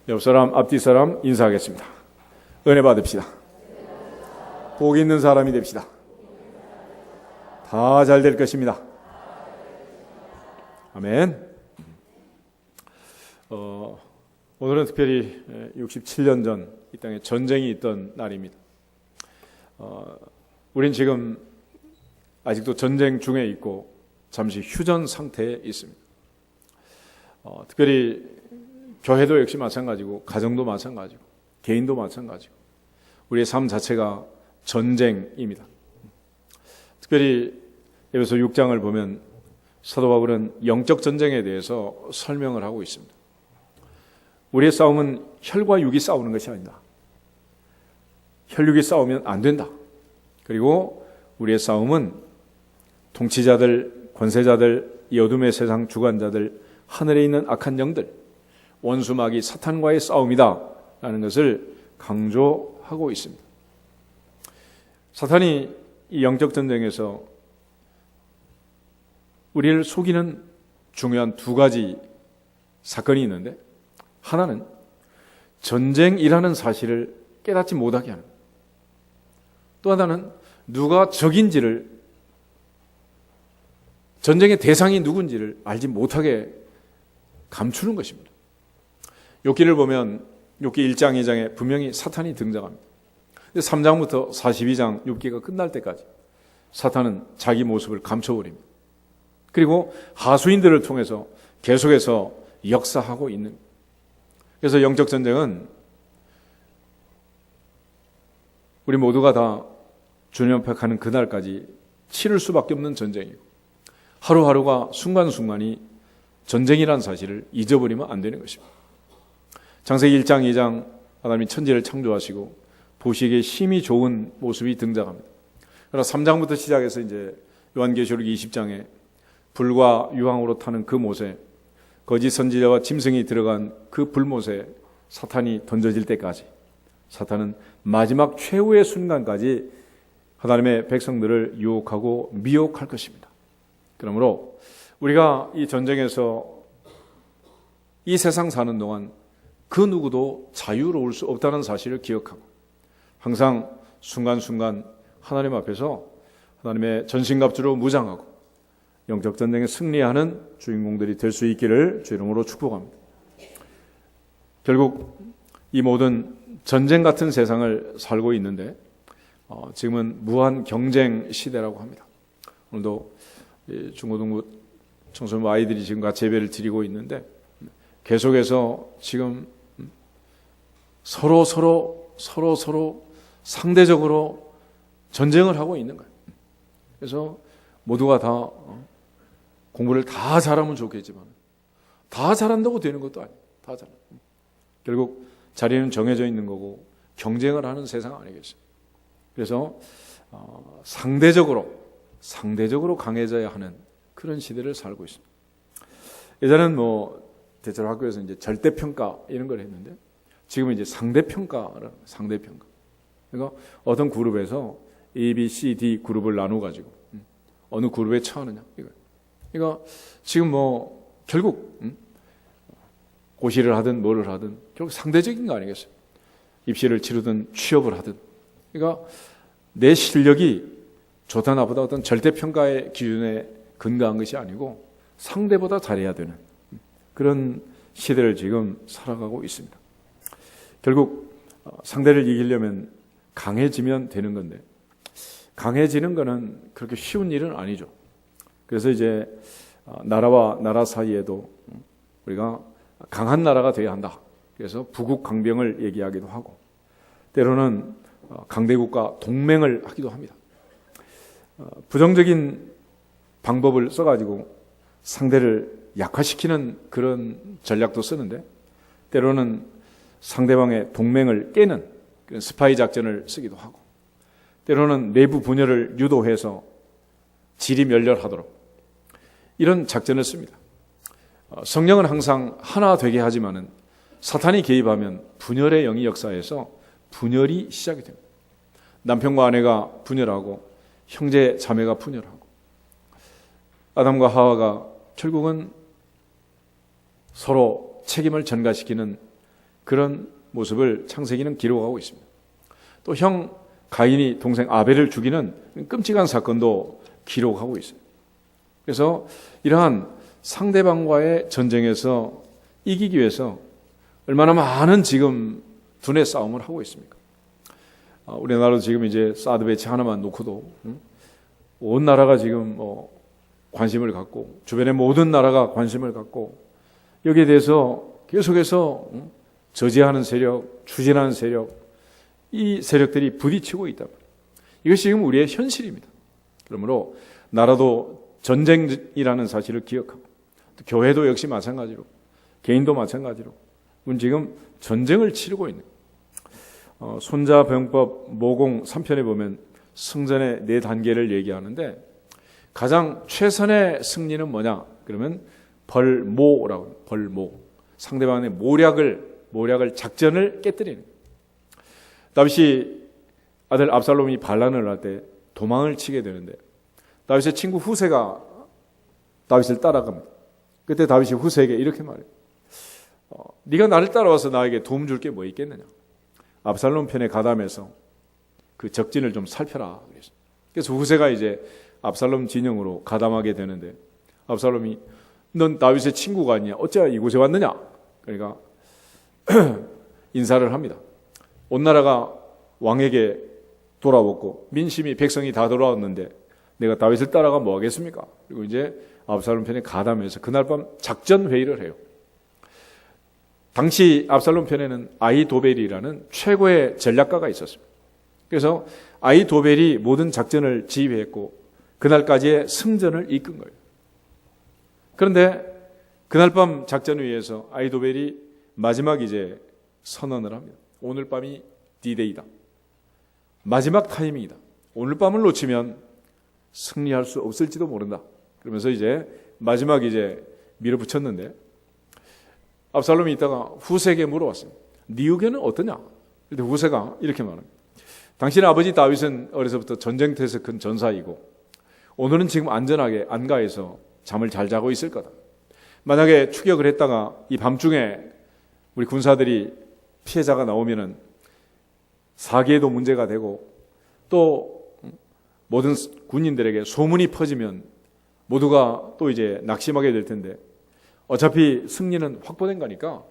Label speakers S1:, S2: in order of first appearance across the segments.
S1: 옆 사람, 앞뒤 사람 인사하겠습니다. 은혜 받읍시다. 복 있는 사람이 됩시다. 다 잘 될 것입니다. 아멘. 오늘은 특별히 67년 전 이 땅에 전쟁이 있던 날입니다. 우린 지금 아직도 전쟁 중에 있고 잠시 휴전 상태에 있습니다. 특별히 교회도 역시 마찬가지고 가정도 마찬가지고 개인도 마찬가지고 우리의 삶 자체가 전쟁입니다. 특별히 에베소 6장을 보면 사도 바울은 영적 전쟁에 대해서 설명을 하고 있습니다. 우리의 싸움은 혈과 육이 싸우는 것이 아니다. 혈육이 싸우면 안 된다. 그리고 우리의 싸움은 통치자들, 권세자들, 이 어둠의 세상 주관자들, 하늘에 있는 악한 영들, 원수 마귀 사탄과의 싸움이다 라는 것을 강조하고 있습니다. 사탄이 이 영적 전쟁에서 우리를 속이는 중요한 두 가지 사건이 있는데, 하나는 전쟁이라는 사실을 깨닫지 못하게 하는, 또 하나는 누가 적인지를, 전쟁의 대상이 누군지를 알지 못하게 감추는 것입니다. 욥기를 보면 욥기 1장 2장에 분명히 사탄이 등장합니다. 3장부터 42장 욥기가 끝날 때까지 사탄은 자기 모습을 감춰버립니다. 그리고 하수인들을 통해서 계속해서 역사하고 있는 거예요. 그래서 영적 전쟁은 우리 모두가 다 주님 앞에 가는 그날까지 치를 수밖에 없는 전쟁이고, 하루하루가 순간순간이 전쟁이라는 사실을 잊어버리면 안 되는 것입니다. 창세기 1장 2장 하나님이 천지를 창조하시고 보시기에 힘이 좋은 모습이 등장합니다. 그러나 3장부터 시작해서 이제 요한계시록 20장에 불과 유황으로 타는 그 못에 거짓 선지자와 짐승이 들어간 그 불못에 사탄이 던져질 때까지 사탄은 마지막 최후의 순간까지 하나님의 백성들을 유혹하고 미혹할 것입니다. 그러므로 우리가 이 전쟁에서 이 세상 사는 동안 그 누구도 자유로울 수 없다는 사실을 기억하고 항상 순간순간 하나님 앞에서 하나님의 전신갑주로 무장하고 영적 전쟁에 승리하는 주인공들이 될 수 있기를 주 이름으로 축복합니다. 결국 이 모든 전쟁 같은 세상을 살고 있는데 지금은 무한 경쟁 시대라고 합니다. 오늘도 중고등부 청소년 아이들이 지금 같이 예배를 드리고 있는데 계속해서 지금 서로 상대적으로 전쟁을 하고 있는 거예요. 그래서 모두가 다 공부를 다 잘하면 좋겠지만 다 잘한다고 되는 것도 아니에요. 다 잘해. 결국 자리는 정해져 있는 거고 경쟁을 하는 세상 아니겠어요. 그래서 상대적으로 강해져야 하는 그런 시대를 살고 있습니다. 예전엔 대체로 학교에서 이제 절대평가 이런 걸 했는데 지금은 이제 상대평가라는 상대평가. 그러니까 어떤 그룹에서 A, B, C, D 그룹을 나눠 가지고 어느 그룹에 처하느냐 이거. 그러니까 지금 결국 고시를 하든 뭐를 하든 결국 상대적인 거 아니겠어요? 입시를 치르든 취업을 하든. 그러니까 내 실력이 좋다 나보다 어떤 절대평가의 기준에 근거한 것이 아니고 상대보다 잘해야 되는 그런 시대를 지금 살아가고 있습니다. 결국 상대를 이기려면 강해지면 되는 건데 강해지는 거는 그렇게 쉬운 일은 아니죠. 그래서 이제 나라와 나라 사이에도 우리가 강한 나라가 되어야 한다. 그래서 부국 강병을 얘기하기도 하고 때로는 강대국과 동맹을 하기도 합니다. 부정적인 방법을 써가지고 상대를 약화시키는 그런 전략도 쓰는데 때로는 상대방의 동맹을 깨는 그런 스파이 작전을 쓰기도 하고 때로는 내부 분열을 유도해서 질이 멸렬하도록 이런 작전을 씁니다. 성령은 항상 하나 되게 하지만은 사탄이 개입하면 분열의 영이 역사해서 분열이 시작이 됩니다. 남편과 아내가 분열하고 형제 자매가 분열하고 아담과 하와가 결국은 서로 책임을 전가시키는 그런 모습을 창세기는 기록하고 있습니다. 또 형 가인이 동생 아벨을 죽이는 끔찍한 사건도 기록하고 있어요. 그래서 이러한 상대방과의 전쟁에서 이기기 위해서 얼마나 많은 지금 두뇌 싸움을 하고 있습니까? 우리나라도 지금 이제 사드 배치 하나만 놓고도 온 나라가 지금 관심을 갖고 주변의 모든 나라가 관심을 갖고 여기에 대해서 계속해서 저지하는 세력, 추진하는 세력, 이 세력들이 부딪히고 있다. 이것이 지금 우리의 현실입니다. 그러므로 나라도 전쟁이라는 사실을 기억하고 또 교회도 역시 마찬가지로 개인도 마찬가지로 우리는 지금 전쟁을 치르고 있는 손자병법 모공 3편에 보면 승전의 4단계를 얘기하는데 가장 최선의 승리는 뭐냐? 그러면 벌모라고 해요. 벌모. 상대방의 모략을 작전을 깨뜨리는 거예요. 다윗이 아들 압살롬이 반란을 할 때 도망을 치게 되는데 다윗의 친구 후세가 다윗을 따라갑니다. 그때 다윗이 후세에게 이렇게 말해요. 네가 나를 따라와서 나에게 도움 줄 게 뭐 있겠느냐. 압살롬 편에 가담해서 그 적진을 좀 살펴라. 그래서 후세가 이제 압살롬 진영으로 가담하게 되는데 압살롬이 넌 다윗의 친구가 아니냐. 어찌 이곳에 왔느냐. 그러니까 인사를 합니다. 온 나라가 왕에게 돌아왔고 민심이 백성이 다 돌아왔는데 내가 다윗을 따라가 뭐 하겠습니까? 그리고 이제 압살롬 편에 가담해서 그날 밤 작전 회의를 해요. 당시 압살롬 편에는 아히도벨이라는 최고의 전략가가 있었습니다. 그래서 아히도벨이 모든 작전을 지휘했고 그날까지의 승전을 이끈 거예요. 그런데 그날 밤 작전 회의에서 아히도벨이 마지막 이제 선언을 합니다. 오늘 밤이 D-Day다. 마지막 타이밍이다. 오늘 밤을 놓치면 승리할 수 없을지도 모른다. 그러면서 이제 마지막 이제 밀어붙였는데 압살롬이 있다가 후세에게 물어봤어요. 네 의견은 어떠냐? 근데 후세가 이렇게 말합니다. 당신의 아버지 다윗은 어려서부터 전쟁터에서 큰 전사이고 오늘은 지금 안전하게 안가에서 잠을 잘 자고 있을 거다. 만약에 추격을 했다가 이 밤중에 우리 군사들이 피해자가 나오면은 사기에도 문제가 되고 또 모든 군인들에게 소문이 퍼지면 모두가 또 이제 낙심하게 될 텐데 어차피 승리는 확보된 거니까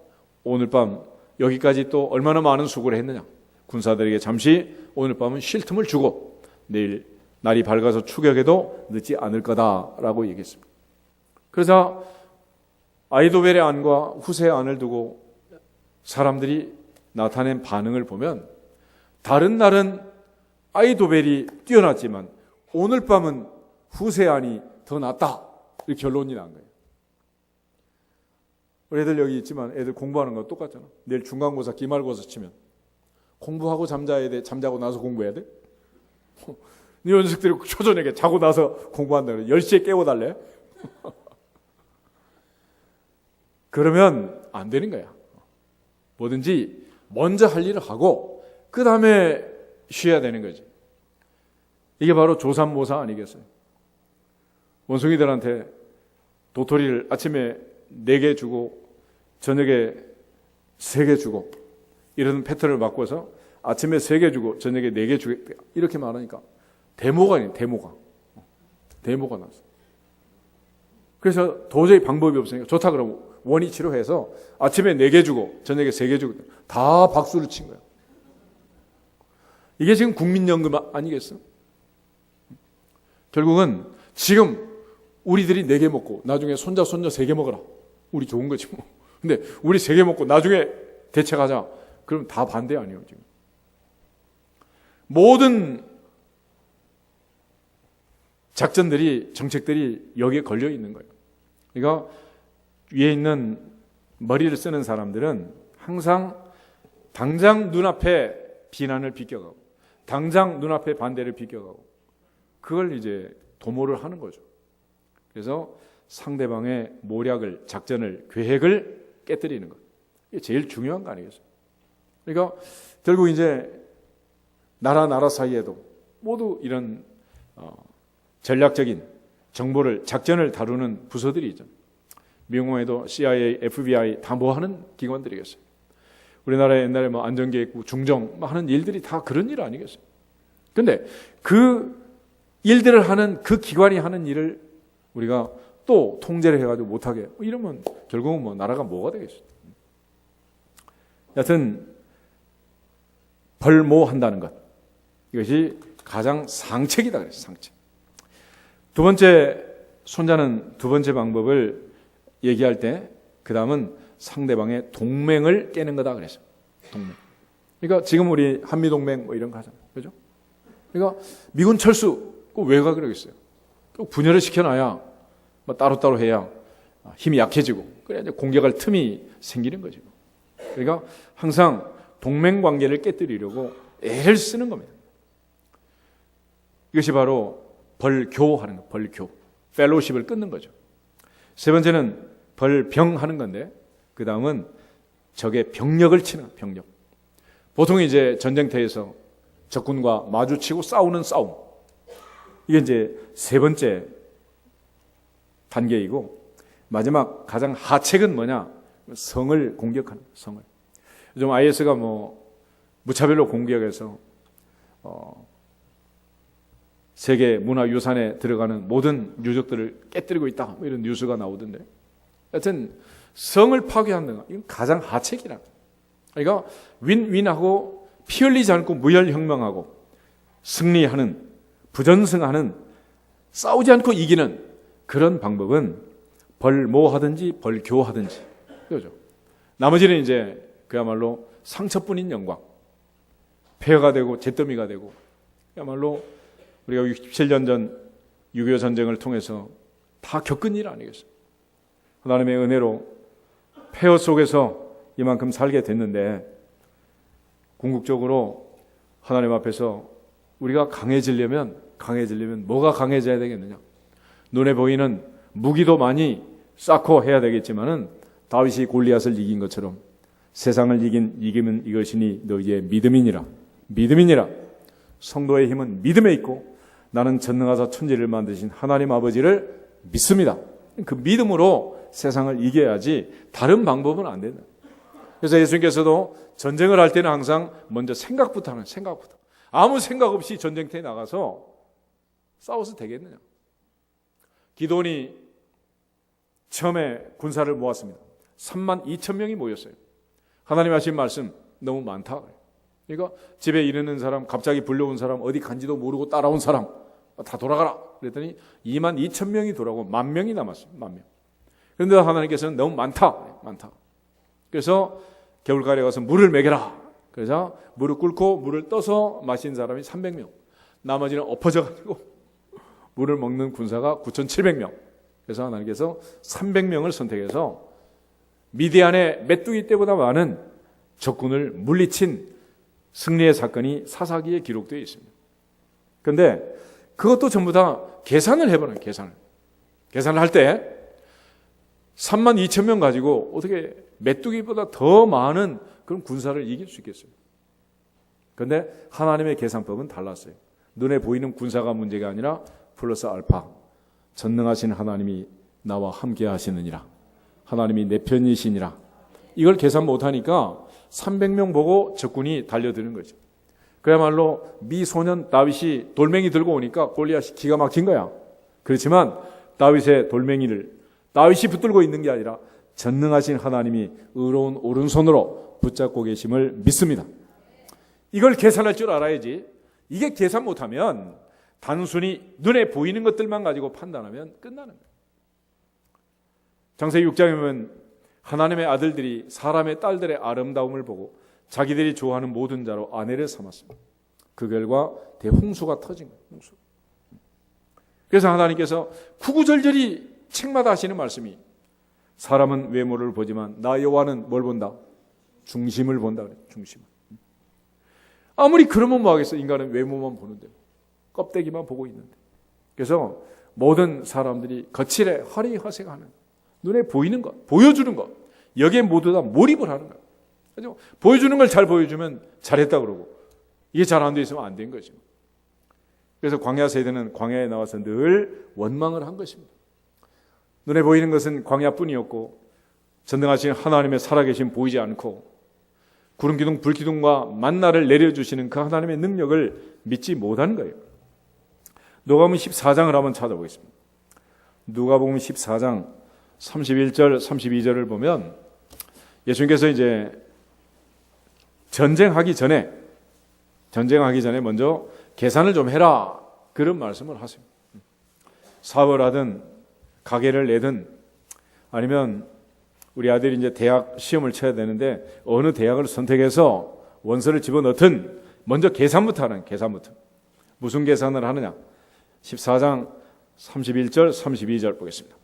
S1: 오늘 밤 여기까지 또 얼마나 많은 수고를 했느냐. 군사들에게 잠시 오늘 밤은 쉴 틈을 주고 내일 날이 밝아서 추격해도 늦지 않을 거다라고 얘기했습니다. 그래서 아히도벨의 안과 후세의 안을 두고 사람들이 나타낸 반응을 보면 다른 날은 아히도벨이 뛰어났지만 오늘 밤은 후세의 안이 더 낫다. 이렇게 결론이 난 거예요. 우리 애들 여기 있지만 애들 공부하는 거 똑같잖아. 내일 중간고사, 기말고사 치면 공부하고 잠자야 돼? 잠자고 나서 공부해야 돼? 네 녀석들이 초저녁에 자고 나서 공부한다 그래. 10시에 깨워달래? 그러면 안 되는 거야. 뭐든지 먼저 할 일을 하고 그 다음에 쉬어야 되는 거지. 이게 바로 조삼모사 아니겠어요? 원숭이들한테 도토리를 아침에 4개 주고 저녁에 3개 주고 이런 패턴을 바꿔서 아침에 3개 주고 저녁에 4개 주겠다 이렇게 말하니까 데모가 났어. 그래서 도저히 방법이 없으니까 좋다 그러면 원위치로 해서 아침에 4개 주고 저녁에 3개 주고 다 박수를 친 거야. 이게 지금 국민연금 아니겠어? 결국은 지금 우리들이 4개 먹고 나중에 손자 손녀 3개 먹어라. 우리 좋은 거지 뭐. 근데 우리 3개 먹고 나중에 대책하자. 그럼 다 반대 아니에요 지금. 모든 작전들이 정책들이 여기에 걸려 있는 거예요. 그러니까 위에 있는 머리를 쓰는 사람들은 항상 당장 눈앞에 비난을 비껴가고 당장 눈앞에 반대를 비껴가고 그걸 이제 도모를 하는 거죠. 그래서 상대방의 모략을, 작전을, 계획을 깨뜨리는 것. 이게 제일 중요한 거 아니겠어요? 그러니까 결국 이제 나라 사이에도 모두 이런 전략적인 정보를, 작전을 다루는 부서들이 있죠. 미국에도 CIA, FBI 다 뭐 하는 기관들이겠어요. 우리나라에 옛날에 뭐 안전계획부, 중정 하는 일들이 다 그런 일 아니겠어요? 근데 그 일들을 하는 그 기관이 하는 일을 우리가 또 통제를 해가지고 못하게 이러면 결국은 뭐 나라가 뭐가 되겠어요? 여하튼 벌모한다는 것, 이것이 가장 상책이다 그랬어요. 상책. 두 번째, 손자는 두 번째 방법을 얘기할 때 그 다음은 상대방의 동맹을 깨는 거다 그랬어요. 동맹. 그러니까 지금 우리 한미동맹 뭐 이런 거 하잖아요. 그죠? 그러니까 미군 철수 왜 가 그러겠어요? 분열을 시켜놔야 뭐 따로따로 해야 힘이 약해지고 그래야 이제 공격할 틈이 생기는 거죠. 그러니까 항상 동맹 관계를 깨뜨리려고 애를 쓰는 겁니다. 이것이 바로 벌교하는 거, 벌교, 펠로우십을 끊는 거죠. 세 번째는 벌병하는 건데 그 다음은 적의 병력을 치는 거예요. 병력. 보통 이제 전쟁터에서 적군과 마주치고 싸우는 싸움. 이게 이제 세 번째 단계이고 마지막 가장 하책은 뭐냐? 성을 공격하는 거예요. 성을. 요즘 IS가 뭐 무차별로 공격해서 세계 문화유산에 들어가는 모든 유적들을 깨뜨리고 있다. 뭐 이런 뉴스가 나오던데. 하여튼 성을 파괴한다는 거. 이건 가장 하책이라. 그러니까 윈윈하고 피 흘리지 않고 무혈혁명하고 승리하는, 부전승하는, 싸우지 않고 이기는 그런 방법은 벌모하든지 벌교하든지. 그죠? 나머지는 이제 그야말로 상처뿐인 영광, 폐허가 되고 잿더미가 되고, 그야말로 우리가 67년 전 6.25 전쟁을 통해서 다 겪은 일 아니겠어요? 하나님의 은혜로 폐허 속에서 이만큼 살게 됐는데 궁극적으로 하나님 앞에서 우리가 강해지려면 뭐가 강해져야 되겠느냐? 눈에 보이는 무기도 많이 쌓고 해야 되겠지만은 다윗이 골리앗을 이긴 것처럼 세상을 이기면 이것이니 너희의 믿음이니라. 믿음이니라. 성도의 힘은 믿음에 있고 나는 전능하사 천지를 만드신 하나님 아버지를 믿습니다. 그 믿음으로 세상을 이겨야지 다른 방법은 안 된다. 그래서 예수님께서도 전쟁을 할 때는 항상 먼저 생각부터 하는 생각부터. 아무 생각 없이 전쟁터에 나가서 싸워서 되겠느냐. 기도원이 처음에 군사를 모았습니다. 32,000명이 모였어요. 하나님 하신 말씀 너무 많다. 그러니까 집에 이르는 사람, 갑자기 불려온 사람, 어디 간지도 모르고 따라온 사람 다 돌아가라. 그랬더니 22,000명이 돌아오고 10,000명이 남았어요. 10,000명. 그런데 하나님께서는 너무 많다. 그래서 겨울가에 가서 물을 먹여라. 그래서 물을 끓고 물을 떠서 마신 사람이 300명. 나머지는 엎어져가지고 물을 먹는 군사가 9,700명. 그래서 하나님께서 300명을 선택해서 미디안의 메뚜기 떼보다 많은 적군을 물리친 승리의 사건이 사사기에 기록되어 있습니다. 그런데 그것도 전부 다 계산을 해보는 계산을 할 때 32,000명 가지고 어떻게 메뚜기보다 더 많은 그런 군사를 이길 수 있겠어요? 그런데 하나님의 계산법은 달랐어요. 눈에 보이는 군사가 문제가 아니라 플러스 알파, 전능하신 하나님이 나와 함께 하시느니라. 하나님이 내 편이시니라. 이걸 계산 못하니까 300명 보고 적군이 달려드는 거죠. 그야말로 미소년 다윗이 돌멩이 들고 오니까 골리앗이 기가 막힌 거야. 그렇지만 다윗의 돌멩이를 다윗이 붙들고 있는 게 아니라 전능하신 하나님이 의로운 오른손으로 붙잡고 계심을 믿습니다. 이걸 계산할 줄 알아야지. 이게 계산 못하면 단순히 눈에 보이는 것들만 가지고 판단하면 끝나는 거예요. 창세기 6장에 보면 하나님의 아들들이 사람의 딸들의 아름다움을 보고 자기들이 좋아하는 모든 자로 아내를 삼았습니다. 그 결과 대홍수가 터진 거예요. 홍수. 그래서 하나님께서 구구절절히 책마다 하시는 말씀이 사람은 외모를 보지만 나 여호와는 뭘 본다? 중심을 본다 그래요. 중심을. 아무리 그러면 뭐 하겠어? 인간은 외모만 보는데 껍데기만 보고 있는데. 그래서 모든 사람들이 거칠에 허리허생하는 눈에 보이는 것, 보여주는 것, 여기에 모두 다 몰입을 하는 거예요. 그래서 보여주는 걸 잘 보여주면 잘했다 그러고 이게 잘 안 돼 있으면 안 된 거죠. 그래서 광야 세대는 광야에 나와서 늘 원망을 한 것입니다. 눈에 보이는 것은 광야뿐이었고 전능하신 하나님의 살아계심 보이지 않고 구름 기둥, 불 기둥과 만나를 내려주시는 그 하나님의 능력을 믿지 못한 거예요. 누가복음 14장을 한번 찾아보겠습니다. 누가복음 14장 31절, 32절을 보면 예수님께서 이제 전쟁하기 전에 먼저 계산을 좀 해라, 그런 말씀을 하세요. 사업을 하든 가게를 내든 아니면 우리 아들이 이제 대학 시험을 쳐야 되는데 어느 대학을 선택해서 원서를 집어넣든 먼저 계산부터 하는, 계산부터. 무슨 계산을 하느냐? 14장 31절 32절 보겠습니다.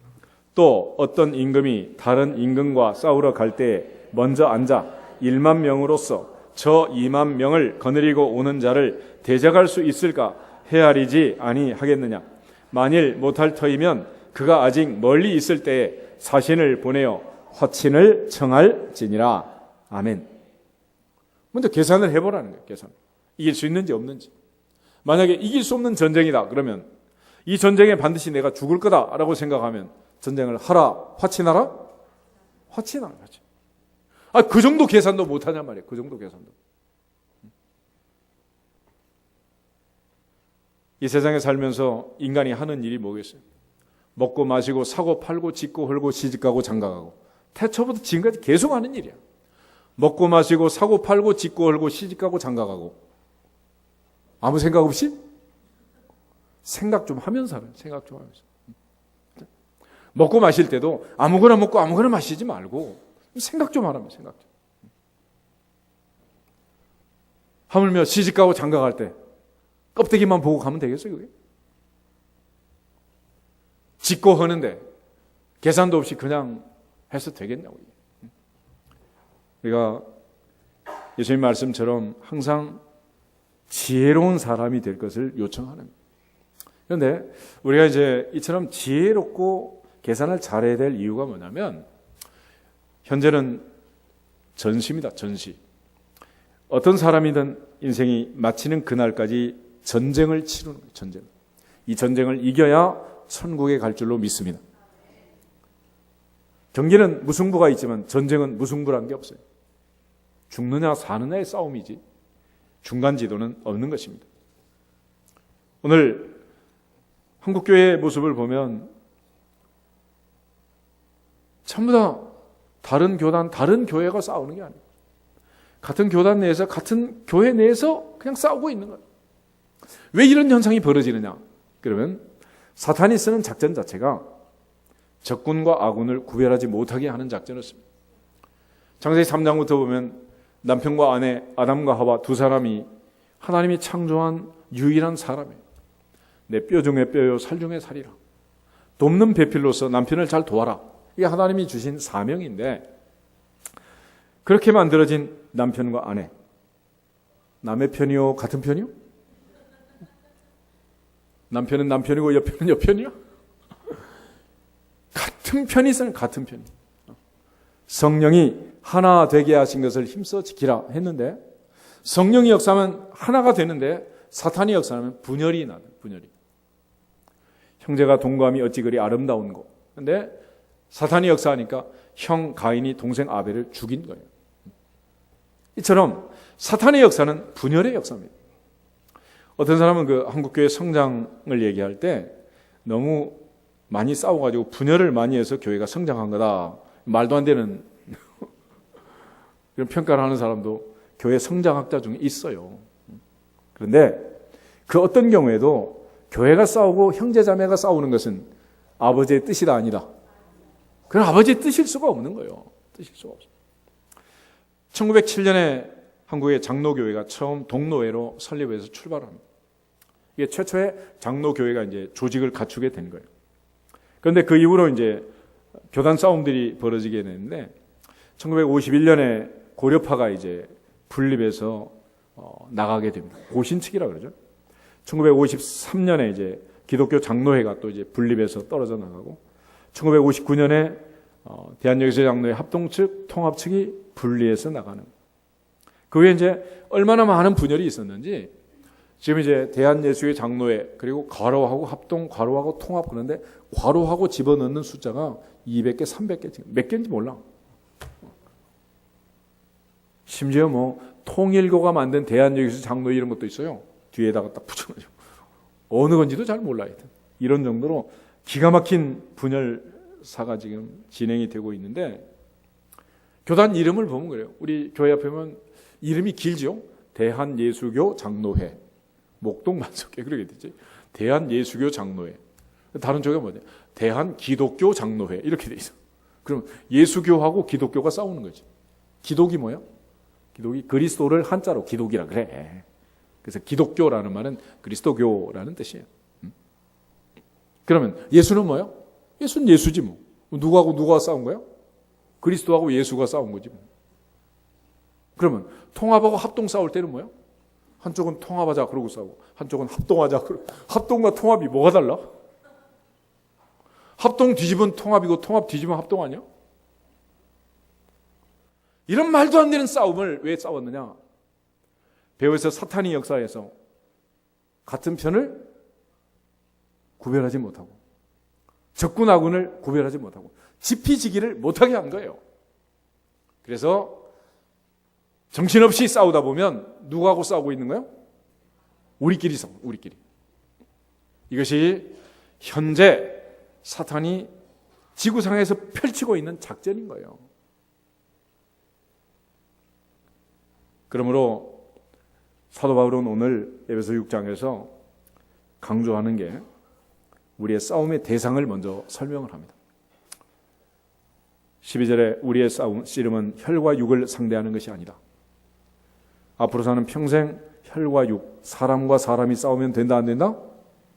S1: 또 어떤 임금이 다른 임금과 싸우러 갈 때 먼저 앉아 1만 명으로서 저 2만 명을 거느리고 오는 자를 대적할 수 있을까 헤아리지 아니하겠느냐? 만일 못할 터이면 그가 아직 멀리 있을 때에 사신을 보내어 화친을 청할지니라. 아멘. 먼저 계산을 해보라는 거예요. 계산. 이길 수 있는지 없는지. 만약에 이길 수 없는 전쟁이다 그러면 이 전쟁에 반드시 내가 죽을 거다라고 생각하면 전쟁을 하라, 화친하라? 화친하라. 그 정도 계산도 못하냔 말이에요. 그 정도 계산도. 이 세상에 살면서 인간이 하는 일이 뭐겠어요? 먹고 마시고 사고 팔고 짓고 헐고 시집가고 장가가고. 태초부터 지금까지 계속 하는 일이야. 먹고 마시고 사고 팔고 짓고 헐고 시집가고 장가가고. 아무 생각 없이? 생각 좀 하면서 살아요. 생각 좀 하면서. 먹고 마실 때도 아무거나 먹고 아무거나 마시지 말고 생각 좀 하라며, 생각 좀. 하물며 시집가고 장가갈 때 껍데기만 보고 가면 되겠어요, 그게? 짓고 하는데 계산도 없이 그냥 해서 되겠냐고. 우리가 예수님 말씀처럼 항상 지혜로운 사람이 될 것을 요청하는 거예요. 그런데 우리가 이제 이처럼 지혜롭고 계산을 잘해야 될 이유가 뭐냐면 현재는 전시입니다. 전시. 어떤 사람이든 인생이 마치는 그날까지 전쟁을 치르는 거예요. 전쟁. 이 전쟁을 이겨야 천국에 갈 줄로 믿습니다. 경기는 무승부가 있지만 전쟁은 무승부란 게 없어요. 죽느냐 사느냐의 싸움이지 중간 지도는 없는 것입니다. 오늘 한국교회의 모습을 보면 전부 다 다른 교단, 다른 교회가 싸우는 게 아니에요. 같은 교단 내에서, 같은 교회 내에서 그냥 싸우고 있는 거예요. 왜 이런 현상이 벌어지느냐? 그러면 사탄이 쓰는 작전 자체가 적군과 아군을 구별하지 못하게 하는 작전이었습니다. 창세기 3장부터 보면 남편과 아내 아담과 하와 두 사람이 하나님이 창조한 유일한 사람이에요. 내 뼈 중에 뼈요 살 중에 살이라. 돕는 배필로서 남편을 잘 도와라. 이게 하나님이 주신 사명인데 그렇게 만들어진 남편과 아내, 남의 편이요 같은 편이요? 남편은 남편이고 여편은 여편이요? 같은 편이 있어요. 같은 편이. 성령이 하나 되게 하신 것을 힘써 지키라 했는데 성령이 역사하면 하나가 되는데 사탄이 역사하면 분열이 나요. 분열이. 형제가 동거함이 어찌 그리 아름다운고. 근데 사탄이 역사하니까 형 가인이 동생 아벨을 죽인 거예요. 이처럼 사탄의 역사는 분열의 역사입니다. 어떤 사람은 그 한국교회 성장을 얘기할 때 너무 많이 싸워가지고 분열을 많이 해서 교회가 성장한 거다. 말도 안 되는 이런 평가를 하는 사람도 교회 성장학자 중에 있어요. 그런데 그 어떤 경우에도 교회가 싸우고 형제자매가 싸우는 것은 아버지의 뜻이다 아니다. 그건 아버지의 뜻일 수가 없는 거예요. 뜻일 수가 없어요. 1907년에 한국의 장로교회가 처음 동로회로 설립해서 출발합니다. 이게 최초의 장로교회가 이제 조직을 갖추게 된 거예요. 그런데 그 이후로 이제 교단 싸움들이 벌어지게 됐는데 1951년에 고려파가 이제 분립해서 나가게 됩니다. 고신측이라 그러죠. 1953년에 이제 기독교 장로회가 또 이제 분립해서 떨어져 나가고 1959년에 대한예수의 장로회 합동 측, 통합 측이 분리해서 나가는. 그 후에 이제 얼마나 많은 분열이 있었는지 지금 이제 대한예수의 장로회 그리고 괄호하고 합동, 괄호하고 통합 그런데 괄호하고 집어넣는 숫자가 200개, 300개 몇 개인지 몰라. 심지어 뭐 통일교가 만든 대한예수 장로회 이런 것도 있어요. 뒤에다가 딱 붙여가지고 어느 건지도 잘 몰라요. 이런 정도로 기가 막힌 분열사가 지금 진행이 되고 있는데, 교단 이름을 보면 그래요. 우리 교회 앞에 보면 이름이 길죠. 대한예수교 장로회, 목동 만석회 그렇게 되지. 대한예수교 장로회. 다른 쪽에 뭐냐? 대한기독교 장로회 이렇게 돼 있어. 그럼 예수교하고 기독교가 싸우는 거지. 기독이 뭐야? 기독이 그리스도를 한자로 기독이라 그래. 그래서 기독교라는 말은 그리스도교라는 뜻이에요. 그러면 예수는 뭐야? 예수는 예수지 뭐. 누구하고 누가 싸운 거야? 그리스도하고 예수가 싸운 거지 뭐. 그러면 통합하고 합동 싸울 때는 뭐야? 한쪽은 통합하자 그러고 싸우고 한쪽은 합동하자 그러고. 합동과 통합이 뭐가 달라? 합동 뒤집은 통합이고 통합 뒤집은 합동 아니야? 이런 말도 안 되는 싸움을 왜 싸웠느냐? 배후에서 사탄이 역사에서 같은 편을 구별하지 못하고 적군 아군을 구별하지 못하고 지피지기를 못하게 한 거예요. 그래서 정신없이 싸우다 보면 누구하고 싸우고 있는 거예요? 우리끼리 싸워, 우리끼리. 이것이 현재 사탄이 지구상에서 펼치고 있는 작전인 거예요. 그러므로 사도 바울은 오늘 에베소 6장에서 강조하는 게 우리의 싸움의 대상을 먼저 설명을 합니다. 12절에 우리의 씨름은 혈과 육을 상대하는 것이 아니다. 앞으로 사는 평생 혈과 육, 사람과 사람이 싸우면 된다 안 된다?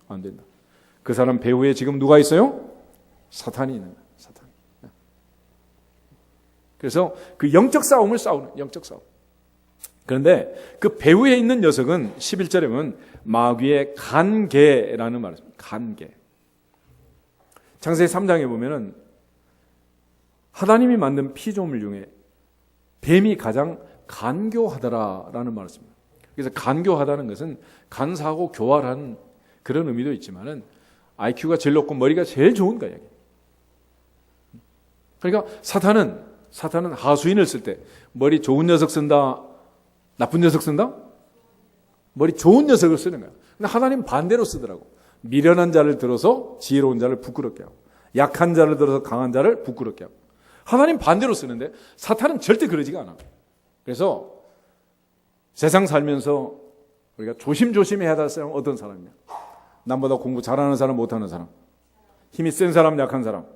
S1: 안 된다. 그 사람 배후에 지금 누가 있어요? 사탄이 있는 거야. 사탄. 그래서 그 영적 싸움을 싸우는 영적 싸움. 그런데 그 배후에 있는 녀석은 11절에 보면 마귀의 간계라는 말을 씁니다. 간계. 창세기 3장에 보면은 하나님이 만든 피조물 중에 뱀이 가장 간교하더라라는 말을 씁니다. 그래서 간교하다는 것은 간사하고 교활한 그런 의미도 있지만은 IQ가 제일 높고 머리가 제일 좋은 거예요. 그러니까 사탄은 하수인을 쓸 때 머리 좋은 녀석 쓴다, 나쁜 녀석 쓴다? 머리 좋은 녀석을 쓰는 거야. 근데 하나님 반대로 쓰더라고. 미련한 자를 들어서 지혜로운 자를 부끄럽게 하고, 약한 자를 들어서 강한 자를 부끄럽게 하고. 하나님 반대로 쓰는데 사탄은 절대 그러지가 않아. 그래서 세상 살면서 우리가 조심조심 해야 될 사람은 어떤 사람이냐? 남보다 공부 잘하는 사람, 못하는 사람, 힘이 센 사람, 약한 사람,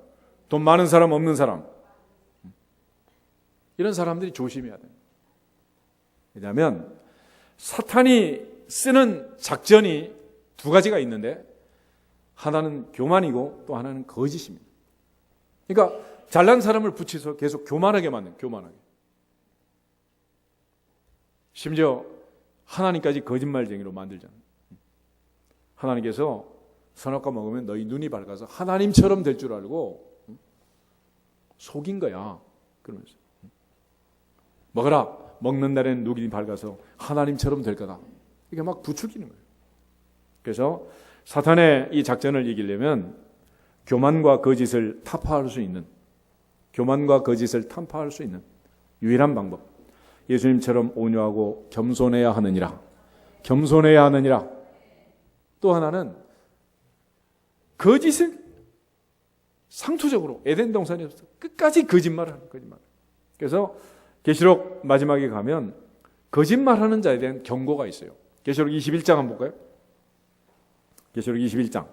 S1: 돈 많은 사람, 없는 사람, 이런 사람들이 조심해야 돼. 왜냐하면 사탄이 쓰는 작전이 두 가지가 있는데 하나는 교만이고 또 하나는 거짓입니다. 그러니까 잘난 사람을 붙여서 계속 교만하게 만든, 교만하게. 심지어 하나님까지 거짓말쟁이로 만들잖아요. 하나님께서 선악과 먹으면 너희 눈이 밝아서 하나님처럼 될 줄 알고 속인 거야. 그러면서 먹어라. 먹는 날에는 눈이 밝아서 하나님처럼 될 거다. 이게 막 부추기는 거예요. 그래서 사탄의 이 작전을 이기려면 교만과 거짓을 타파할 수 있는, 교만과 거짓을 타파할 수 있는 유일한 방법. 예수님처럼 온유하고 겸손해야 하느니라. 겸손해야 하느니라. 또 하나는 거짓을 상투적으로 에덴 동산에서 끝까지 거짓말을 하는 거짓말. 그래서 계시록 마지막에 가면 거짓말하는 자에 대한 경고가 있어요. 계시록 21장 한번 볼까요? 계시록 21장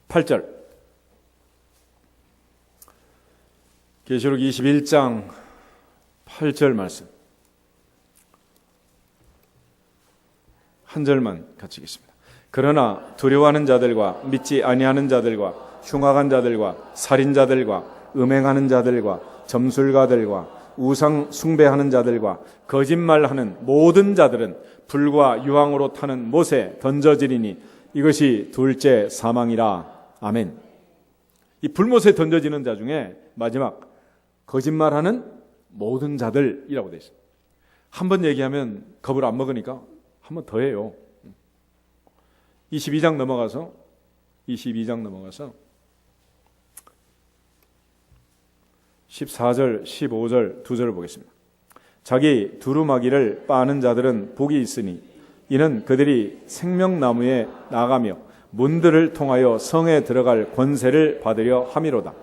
S1: 8절. 계시록 21장 8절 말씀. 한 절만 같이 읽겠습니다. 그러나 두려워하는 자들과 믿지 아니하는 자들과 흉악한 자들과 살인자들과 음행하는 자들과 점술가들과 우상 숭배하는 자들과 거짓말하는 모든 자들은 불과 유황으로 타는 못에 던져지리니 이것이 둘째 사망이라. 아멘. 이 불못에 던져지는 자 중에 마지막 거짓말하는 모든 자들이라고 되어 있어요. 한 번 얘기하면 겁을 안 먹으니까 한 번 더 해요. 22장 넘어가서 12장 14절, 15절 두 절을 보겠습니다. 자기 두루마기를 빠는 자들은 복이 있으니 이는 그들이 생명나무에 나가며 문들을 통하여 성에 들어갈 권세를 받으려 함이로다.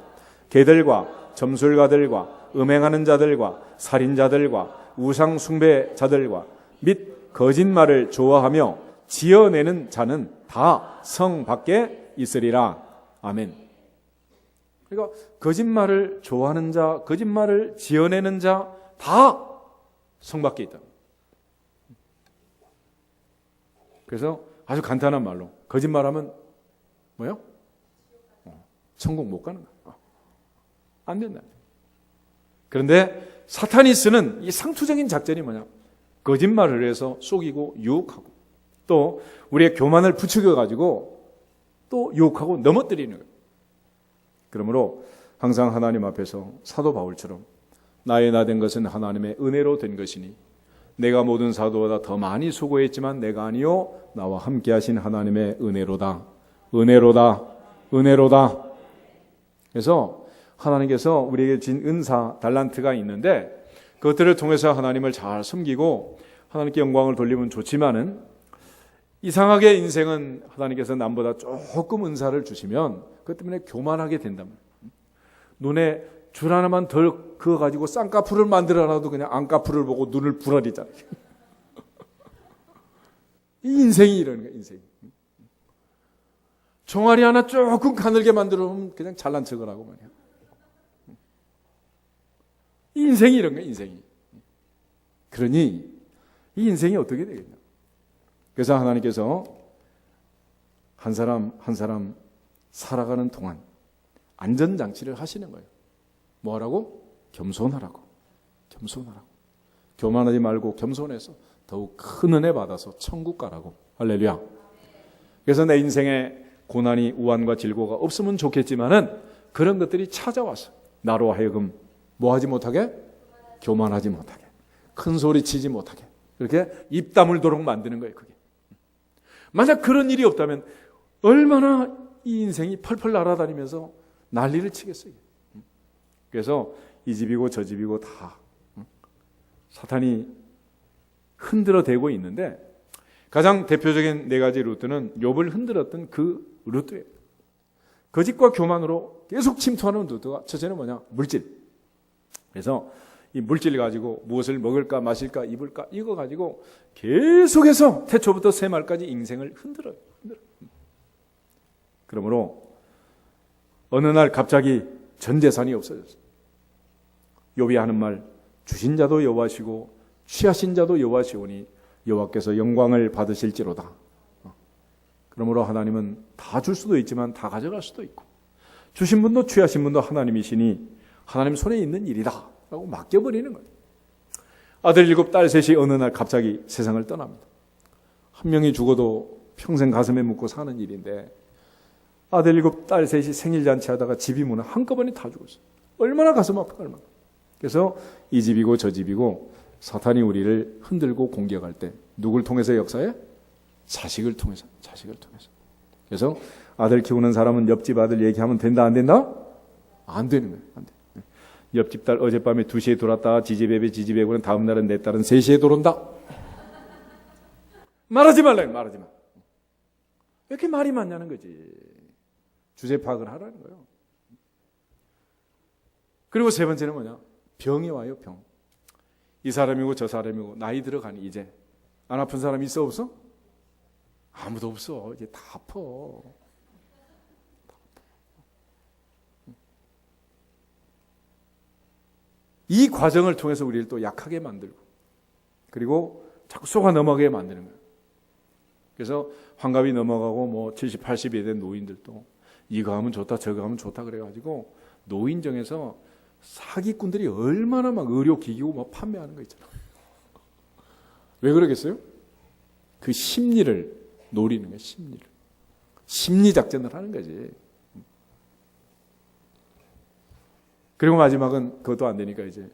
S1: 개들과 점술가들과 음행하는 자들과 살인자들과 우상 숭배자들과 및 거짓말을 좋아하며 지어내는 자는 다 성 밖에 있으리라. 아멘. 그러니까 거짓말을 좋아하는 자, 거짓말을 지어내는 자 다 성 밖에 있다. 그래서 아주 간단한 말로 거짓말하면 뭐요? 천국 못 가는 거야. 안 된다. 그런데 사탄이 쓰는 이 상투적인 작전이 뭐냐? 거짓말을 해서 속이고 유혹하고 또 우리의 교만을 부추겨 가지고 또 유혹하고 넘어뜨리는 거예요. 그러므로 항상 하나님 앞에서 사도 바울처럼 나의 나 된 것은 하나님의 은혜로 된 것이니 내가 모든 사도보다 더 많이 수고했지만 내가 아니요 나와 함께 하신 하나님의 은혜로다. 은혜로다. 은혜로다. 그래서 하나님께서 우리에게 진 은사, 달란트가 있는데 그것들을 통해서 하나님을 잘 섬기고 하나님께 영광을 돌리면 좋지만은 이상하게 인생은 하나님께서 남보다 조금 은사를 주시면 그것 때문에 교만하게 된단 말이에요. 눈에 줄 하나만 덜 그어가지고 쌍꺼풀을 만들어놔도 그냥 안꺼풀을 보고 눈을 부라리잖아요. 이 인생이 이러는 거예요. 인생이. 종아리 하나 조금 가늘게 만들어놓으면 그냥 잘난 척을 하고 말이야. 이 인생이 이런 거예요. 인생이. 그러니 이 인생이 어떻게 되겠냐. 그래서 하나님께서 한 사람 한 사람 살아가는 동안 안전장치를 하시는 거예요. 뭐 하라고? 겸손하라고. 겸손하라고. 교만하지 말고 겸손해서 더욱 큰 은혜 받아서 천국 가라고. 할렐루야. 그래서 내 인생에 고난이 우환과 질고가 없으면 좋겠지만은 그런 것들이 찾아와서 나로 하여금 뭐 하지 못하게? 교만하지 못하게. 큰 소리 치지 못하게. 그렇게 입 다물도록 만드는 거예요. 그게. 만약 그런 일이 없다면 얼마나 이 인생이 펄펄 날아다니면서 난리를 치겠어요. 그래서 이 집이고 저 집이고 다 사탄이 흔들어 대고 있는데 가장 대표적인 네 가지 루트는 욥을 흔들었던 그 루트예요. 거짓과 교만으로 계속 침투하는 루트가 첫째는 뭐냐? 물질. 그래서 이 물질 가지고 무엇을 먹을까 마실까 입을까 이거 가지고 계속해서 태초부터 새말까지 인생을 흔들어요. 그러므로 어느 날 갑자기 전 재산이 없어졌어요. 욥이 하는 말 주신 자도 여호와시고 취하신 자도 여호와시오니 여호와께서 영광을 받으실지로다. 그러므로 하나님은 다 줄 수도 있지만 다 가져갈 수도 있고 주신 분도 취하신 분도 하나님이시니 하나님 손에 있는 일이다 라고 맡겨버리는 거예요. 아들 7 딸 3이 어느 날 갑자기 세상을 떠납니다. 한 명이 죽어도 평생 가슴에 묻고 사는 일인데 아들 7 딸 3이 생일잔치 하다가 집이 무너 한꺼번에 다 죽었어요. 얼마나 가슴 아플까 얼마나. 그래서 이 집이고 저 집이고 사탄이 우리를 흔들고 공격할 때 누굴 통해서 역사해? 자식을 통해서. 그래서 아들 키우는 사람은 옆집 아들 얘기하면 된다 안 된다? 안 되는 거예요. 안 돼. 옆집 딸 어젯밤에 2시에 돌았다. 지지배배 지지배고는 다음 날은 내 딸은 3시에 돌아온다. 말하지 말라. 말하지 마. 왜 이렇게 말이 많냐는 거지. 주제 파악을 하라는 거예요. 그리고 세 번째는 뭐냐? 병이 와요. 병. 이 사람이고 저 사람이고 나이 들어가니 이제 안 아픈 사람 있어 없어? 아무도 없어. 이제 다 아파. 이 과정을 통해서 우리를 또 약하게 만들고 그리고 자꾸 속아 넘어가게 만드는 거예요. 그래서 환갑이 넘어가고 뭐 70, 80이 된 노인들도 이거 하면 좋다 저거 하면 좋다 그래가지고 노인정에서 사기꾼들이 얼마나 막 의료기기고 막 판매하는 거 있잖아요. 왜 그러겠어요? 그 심리를 노리는 거예요. 심리를. 심리작전을 하는 거지. 그리고 마지막은 그것도 안 되니까 이제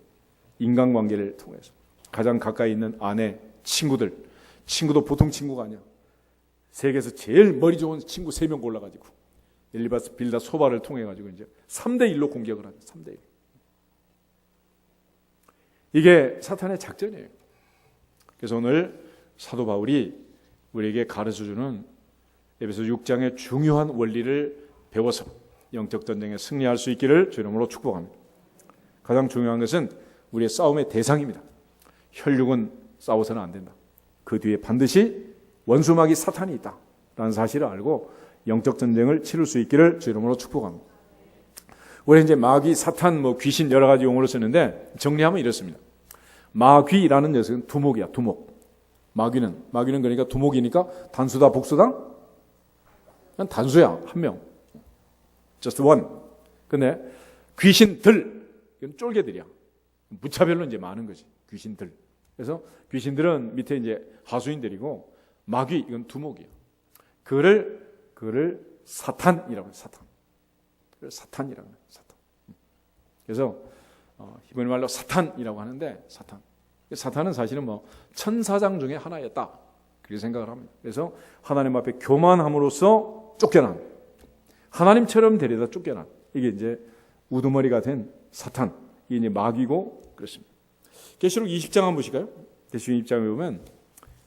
S1: 인간관계를 통해서 가장 가까이 있는 아내, 친구도 보통 친구가 아니야. 세계에서 제일 머리 좋은 친구 3명 골라가지고 엘리바스 빌다 소바를 통해 가지고 이제 3대1로 공격을 하죠. 3대1. 이게 사탄의 작전이에요. 그래서 오늘 사도 바울이 우리에게 가르쳐주는 에베소 6장의 중요한 원리를 배워서 영적 전쟁에 승리할 수 있기를 주 이름으로 축복합니다. 가장 중요한 것은 우리의 싸움의 대상입니다. 혈육은 싸워서는 안 된다. 그 뒤에 반드시 원수마귀 사탄이 있다라는 사실을 알고 영적 전쟁을 치를 수 있기를 주 이름으로 축복합니다. 우리 이제 마귀, 사탄, 귀신 여러 가지 용어를 쓰는데 정리하면 이렇습니다. 마귀라는 녀석은 두목이야, 두목. 마귀는 그러니까 두목이니까 단수다, 복수다? 그냥 단수야, 한 명. just one. 근데 귀신들, 이건 쫄개들이야. 무차별로 이제 많은 거지, 귀신들. 그래서 귀신들은 밑에 이제 하수인들이고 마귀, 이건 두목이야. 그를 사탄이라고 해요, 사탄. 사탄이라고 해요, 사탄. 그래서 히브리 말로 사탄이라고 하는데 사탄은 사실은 천사장 중에 하나였다, 그렇게 생각을 합니다. 그래서 하나님 앞에 교만함으로써 쫓겨난, 하나님처럼 데려다 쫓겨난, 이게 이제 우두머리가 된 사탄, 이게 이제 마귀고 그렇습니다. 계시록 20장 한번 보실까요? 계시록 20장에 보면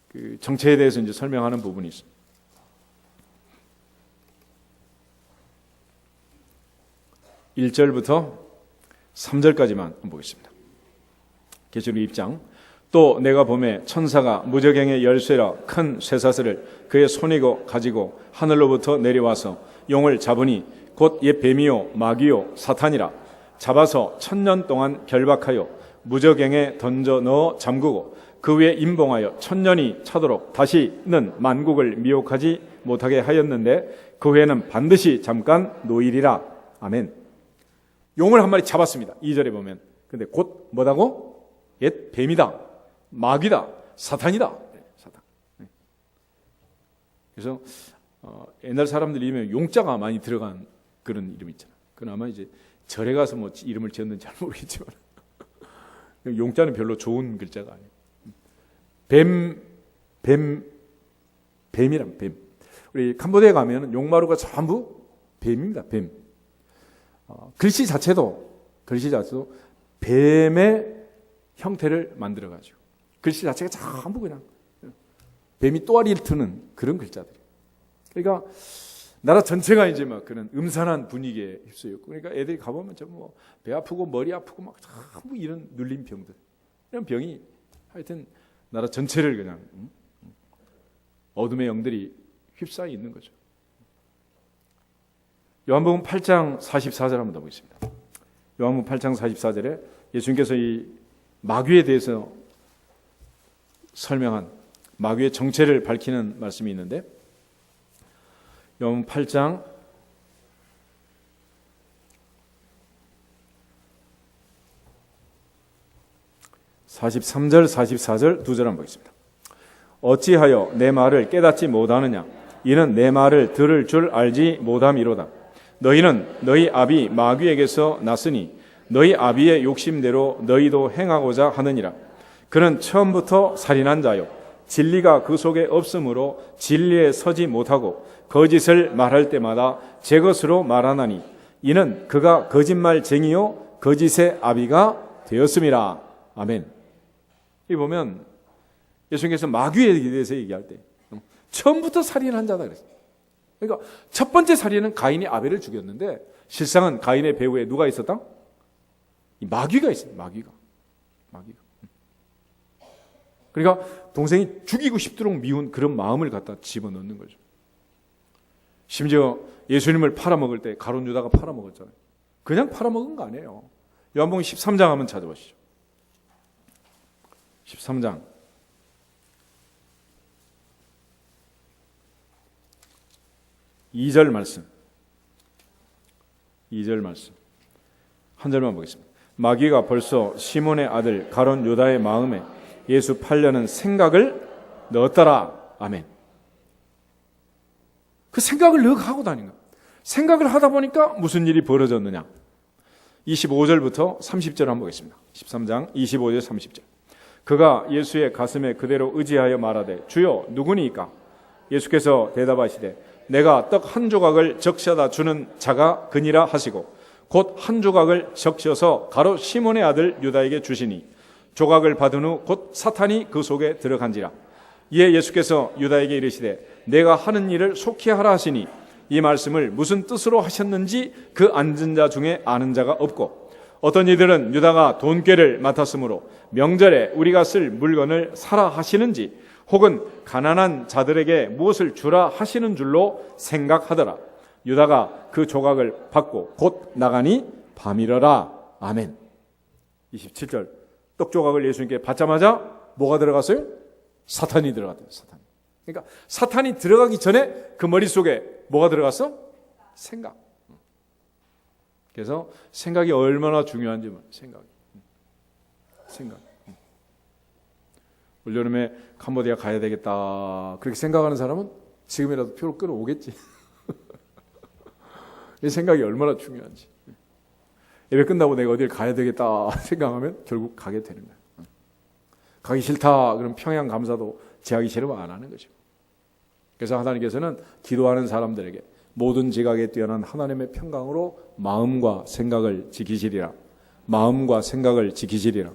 S1: 그 정체에 대해서 이제 설명하는 부분이 있습니다. 1절부터 3절까지만 한번 보겠습니다. 계시록 20장. 또 내가 보매 천사가 무저갱의 열쇠라 큰 쇠사슬을 그의 손이고 가지고 하늘로부터 내려와서 용을 잡으니 곧 옛 뱀이요 마귀요 사탄이라. 잡아서 1000년 동안 결박하여 무저갱에 던져 넣어 잠그고 그 위에 임봉하여 1000년이 차도록 다시는 만국을 미혹하지 못하게 하였는데 그 후에는 반드시 잠깐 노일이라. 아멘. 용을 한 마리 잡았습니다. 2절에 보면. 근데 곧 뭐다고? 옛 뱀이다, 마귀다, 사탄이다. 사탄. 그래서 옛날 사람들이 이름에 용자가 많이 들어간 그런 이름 있잖아. 그건 아마 이제 절에 가서 이름을 지었는지 잘 모르겠지만 용자는 별로 좋은 글자가 아니에요. 뱀이란 뱀. 우리 캄보디아에 가면 용마루가 전부 뱀입니다. 뱀. 글씨 자체도 뱀의 형태를 만들어가지고 글씨 자체가 전부 그냥 뱀이 또아리를 트는 그런 글자들이에요. 그러니까 나라 전체가 이제 그런 음산한 분위기에 휩쓸렸고, 그러니까 애들이 가보면 전부 배 아프고 머리 아프고 전부 이런 눌린 병들, 이런 병이 하여튼 나라 전체를 그냥 어둠의 영들이 휩싸여 있는 거죠. 요한복음 8장 44절 한번 더 보겠습니다. 요한복음 8장 44절에 예수님께서 이 마귀에 대해서 설명한 마귀의 정체를 밝히는 말씀이 있는데, 요한복음 8장 43절 44절 두 절 한번 보겠습니다. 어찌하여 내 말을 깨닫지 못하느냐? 이는 내 말을 들을 줄 알지 못함이로다. 너희는 너희 아비 마귀에게서 났으니 너희 아비의 욕심대로 너희도 행하고자 하느니라. 그는 처음부터 살인한 자요 진리가 그 속에 없으므로 진리에 서지 못하고 거짓을 말할 때마다 제 것으로 말하나니 이는 그가 거짓말쟁이요 거짓의 아비가 되었음이라. 아멘. 이 보면 예수님께서 마귀에 대해서 얘기할 때 처음부터 살인한 자다 그랬어요. 그러니까 첫 번째 살인은 가인이 아벨을 죽였는데 실상은 가인의 배후에 누가 있었다? 이 마귀가 있어요. 마귀가. 그러니까 동생이 죽이고 싶도록 미운 그런 마음을 갖다 집어넣는 거죠. 심지어 예수님을 팔아먹을 때 가룟 유다가 팔아먹었잖아요. 그냥 팔아먹은 거 아니에요. 요한복음 13장 한번 찾아보시죠. 13장 2절 말씀. 2절 말씀. 한 절만 보겠습니다. 마귀가 벌써 시몬의 아들 가룟 유다의 마음에 예수 팔려는 생각을 넣었더라. 아멘. 그 생각을 늘 하고 다닌 거야. 생각을 하다 보니까 무슨 일이 벌어졌느냐. 25절부터 30절 한번 보겠습니다. 13장 25절 30절. 그가 예수의 가슴에 그대로 의지하여 말하되 주여 누구니까? 예수께서 대답하시되 내가 떡 한 조각을 적셔다 주는 자가 그니라 하시고 곧 한 조각을 적셔서 가롯 시몬의 아들 유다에게 주시니
S2: 조각을 받은 후 곧 사탄이 그 속에 들어간지라. 이에 예수께서 유다에게 이르시되 내가 하는 일을 속히 하라 하시니 이 말씀을 무슨 뜻으로 하셨는지 그 앉은 자 중에 아는 자가 없고 어떤 이들은 유다가 돈꾀를 맡았으므로 명절에 우리가 쓸 물건을 사라 하시는지 혹은 가난한 자들에게 무엇을 주라 하시는 줄로 생각하더라. 유다가 그 조각을 받고 곧 나가니 밤이러라. 아멘. 27절 떡 조각을 예수님께 받자마자 뭐가 들어갔어요? 사탄이 들어갔대요. 사탄. 그러니까 사탄이 들어가기 전에 그 머릿속에 뭐가 들어갔어? 생각. 그래서 생각이 얼마나 중요한지 생각. 올여름에 캄보디아 가야 되겠다 그렇게 생각하는 사람은 지금이라도 표를 끌어오겠지. 이 생각이 얼마나 중요한지. 예배 끝나고 내가 어딜 가야 되겠다 생각하면 결국 가게 되는 거야. 가기 싫다 그럼 평양 감사도 제하기 싫으면 안 하는 거죠. 그래서 하나님께서는 기도하는 사람들에게 모든 지각에 뛰어난 하나님의 평강으로 마음과 생각을 지키시리라. 마음과 생각을 지키시리라.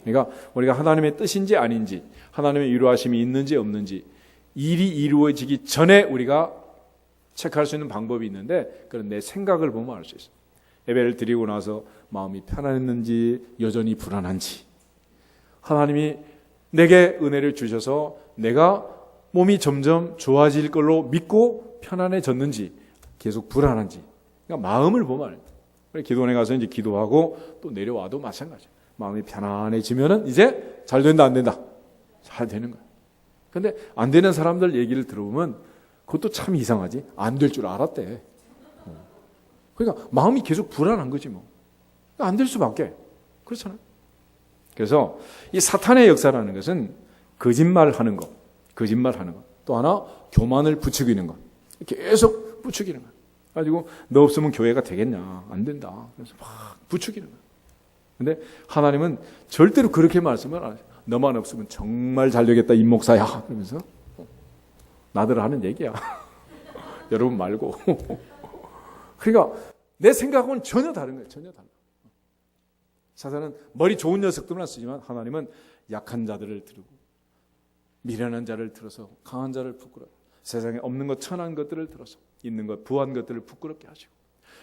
S2: 그러니까 우리가 하나님의 뜻인지 아닌지, 하나님의 위로하심이 있는지 없는지 일이 이루어지기 전에 우리가 체크할 수 있는 방법이 있는데 그런 내 생각을 보면 알 수 있어요. 예배를 드리고 나서 마음이 편안했는지 여전히 불안한지, 하나님이 내게 은혜를 주셔서 내가 몸이 점점 좋아질 걸로 믿고 편안해졌는지 계속 불안한지, 그러니까 마음을 보면 기도원에 가서 이제 기도하고 또 내려와도 마찬가지예요. 마음이 편안해지면은 이제 잘 된다 안 된다? 잘 되는 거예요. 근데 안 되는 사람들 얘기를 들어보면 그것도 참 이상하지. 안 될 줄 알았대. 그러니까 마음이 계속 불안한 거지 뭐. 안 될 수밖에. 그렇잖아요. 그래서 이 사탄의 역사라는 것은 거짓말하는 것, 또 하나 교만을 부추기는 것, 계속 부추기는 것. 가지고 너 없으면 교회가 되겠냐? 안 된다. 그래서 막 부추기는 것. 근데 하나님은 절대로 그렇게 말씀을 안 해요. 너만 없으면 정말 잘 되겠다 임 목사야. 그러면서 나들 하는 얘기야. 여러분 말고. 그러니까 내 생각은 전혀 다른 거예요. 전혀 달라. 사단은 머리 좋은 녀석들만 쓰지만 하나님은 약한 자들을 들고 미련한 자를 들어서 강한 자를 부끄러워, 세상에 없는 것 천한 것들을 들어서 있는 것 부한 것들을 부끄럽게 하시고,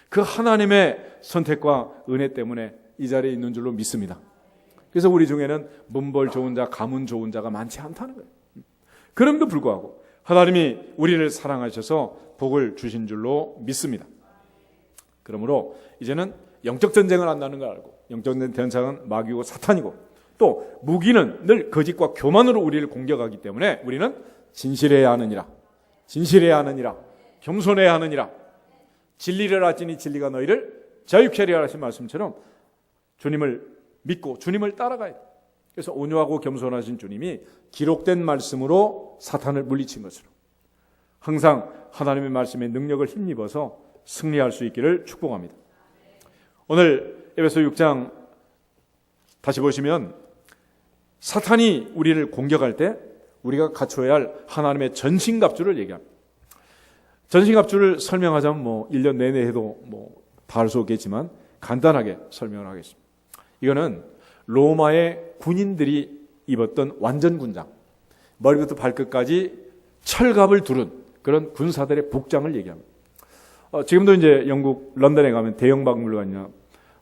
S2: 그 하나님의 선택과 은혜 때문에 이 자리에 있는 줄로 믿습니다. 그래서 우리 중에는 문벌 좋은 자, 가문 좋은 자가 많지 않다는 거예요. 그럼에도 불구하고 하나님이 우리를 사랑하셔서 복을 주신 줄로 믿습니다. 그러므로 이제는 영적 전쟁을 한다는 걸 알고, 영적 전쟁은 마귀고 사탄이고 또 무기는 늘 거짓과 교만으로 우리를 공격하기 때문에 우리는 진실해야 하느니라, 겸손해야 하느니라. 진리를 알지니 진리가 너희를 자유케 하리라 하신 말씀처럼 주님을 믿고 주님을 따라가야 돼. 그래서 온유하고 겸손하신 주님이 기록된 말씀으로 사탄을 물리친 것으로 항상 하나님의 말씀의 능력을 힘입어서 승리할 수 있기를 축복합니다. 오늘 에베소 6장 다시 보시면 사탄이 우리를 공격할 때 우리가 갖춰야 할 하나님의 전신갑주를 얘기합니다. 전신갑주를 설명하자면 1년 내내 해도 다 할 수 없겠지만 간단하게 설명을 하겠습니다. 이거는 로마의 군인들이 입었던 완전 군장, 머리부터 발끝까지 철갑을 두른 그런 군사들의 복장을 얘기합니다. 지금도 이제 영국 런던에 가면 대형 박물관이나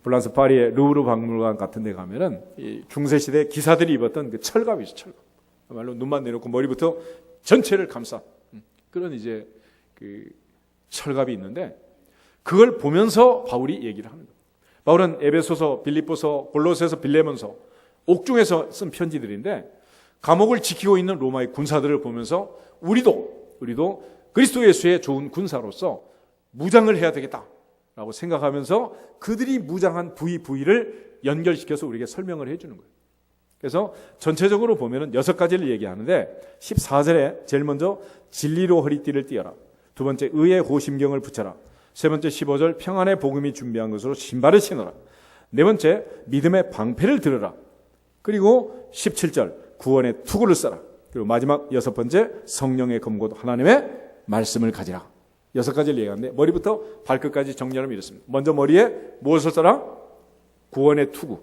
S2: 프랑스 파리의 루브르 박물관 같은 데 가면은 이 중세시대 기사들이 입었던 그 철갑이 있어요. 철갑. 말로 눈만 내놓고 머리부터 전체를 감싼 그런 이제 그 철갑이 있는데, 그걸 보면서 바울이 얘기를 하는 거예요. 바울은 에베소서, 빌립보서, 골로새서, 빌레몬서 옥중에서 쓴 편지들인데 감옥을 지키고 있는 로마의 군사들을 보면서 우리도 그리스도 예수의 좋은 군사로서 무장을 해야 되겠다라고 생각하면서 그들이 무장한 부위를 연결시켜서 우리에게 설명을 해주는 거예요. 그래서 전체적으로 보면은 6가지를 얘기하는데 14절에 제일 먼저 진리로 허리띠를 띠어라, 두 번째 의의 호심경을 붙여라, 세 번째 15절 평안의 복음이 준비한 것으로 신발을 신어라, 네 번째 믿음의 방패를 들어라, 그리고 17절 구원의 투구를 써라, 그리고 마지막 6번째 성령의 검곧 하나님의 말씀을 가지라. 6가지를 얘기하는데 머리부터 발끝까지 정리하면 이렇습니다. 먼저 머리에 무엇을 써라? 구원의 투구.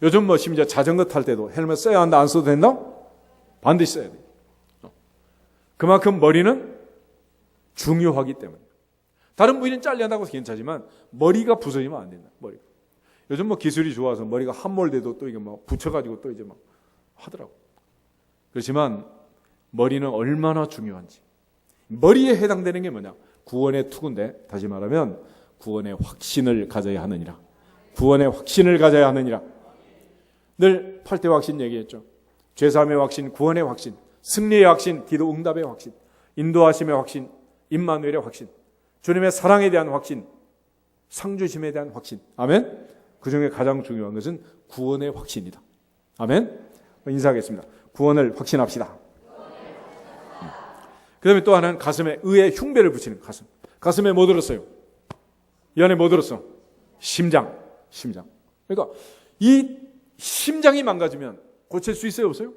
S2: 요즘 뭐 심지어 자전거 탈 때도 헬멧 써야 한다, 안 써도 된다? 반드시 써야 돼. 그만큼 머리는 중요하기 때문에. 다른 부위는 잘려나가서 괜찮지만 머리가 부서지면 안 된다. 머리가. 요즘 뭐 기술이 좋아서 머리가 함몰돼도 또 이게 막 붙여가지고 또 이제 막 하더라고. 그렇지만 머리는 얼마나 중요한지. 머리에 해당되는 게 뭐냐? 구원의 투구인데, 다시 말하면 구원의 확신을 가져야 하느니라. 구원의 확신을 가져야 하느니라. 늘 8대 확신 얘기했죠. 죄사함의 확신, 구원의 확신, 승리의 확신, 기도 응답의 확신, 인도하심의 확신, 임마누엘의 확신, 주님의 사랑에 대한 확신, 상주심에 대한 확신. 아멘. 그 중에 가장 중요한 것은 구원의 확신이다. 아멘. 인사하겠습니다. 구원을 확신합시다. 그 다음에 또 하나는 가슴에 의의 흉배를 붙이는 가슴. 가슴에 뭐 들었어요? 이 안에 뭐 들었어? 심장. 그러니까 이 심장이 망가지면 고칠 수 있어요, 없어요?